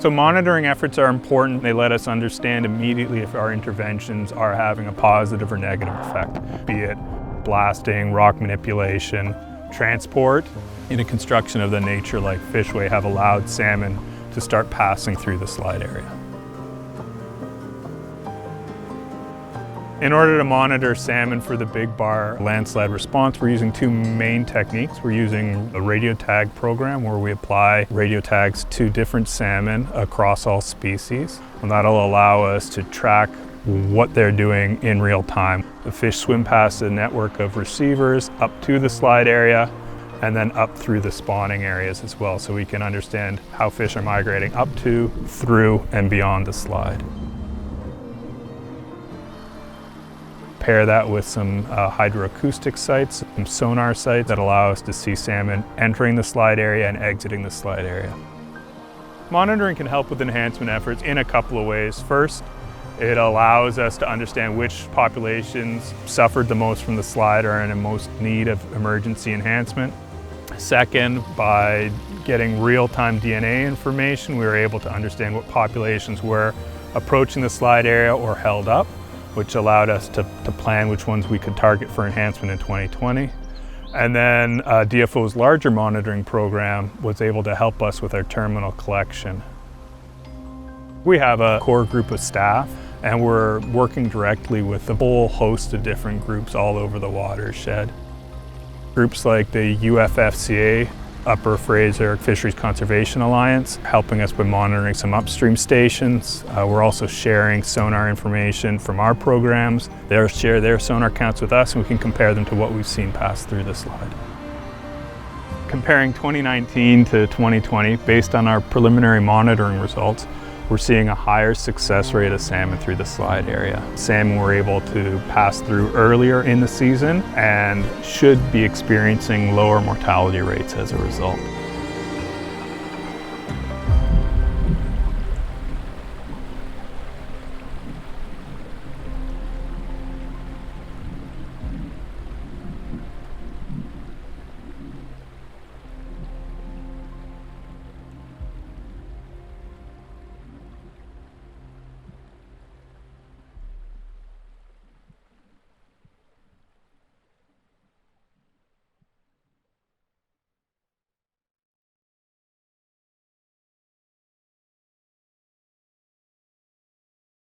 So monitoring efforts are important. They let us understand immediately if our interventions are having a positive or negative effect, be it blasting, rock manipulation, transport. In a construction of the nature like Fishway have allowed salmon to start passing through the slide area. In order to monitor salmon for the big bar landslide response, we're using two main techniques. We're using a radio tag program where we apply radio tags to different salmon across all species. And that'll allow us to track what they're doing in real time. The fish swim past a network of receivers up to the slide area and then up through the spawning areas as well, so we can understand how fish are migrating up to, through, and beyond the slide. Pair that with some hydroacoustic sites, some sonar sites that allow us to see salmon entering the slide area and exiting the slide area. Monitoring can help with enhancement efforts in a couple of ways. First, it allows us to understand which populations suffered the most from the slide or are in most need of emergency enhancement. Second, by getting real-time DNA information, we were able to understand what populations were approaching the slide area or held up, which allowed us to plan which ones we could target for enhancement in 2020. And then DFO's larger monitoring program was able to help us with our terminal collection. We have a core group of staff, and we're working directly with a whole host of different groups all over the watershed. Groups like the UFFCA, Upper Fraser Fisheries Conservation Alliance, helping us by monitoring some upstream stations. We're also sharing sonar information from our programs. They'll share their sonar counts with us and we can compare them to what we've seen pass through the slide. Comparing 2019 to 2020, based on our preliminary monitoring results, we're seeing a higher success rate of salmon through the slide area. Salmon were able to pass through earlier in the season and should be experiencing lower mortality rates as a result.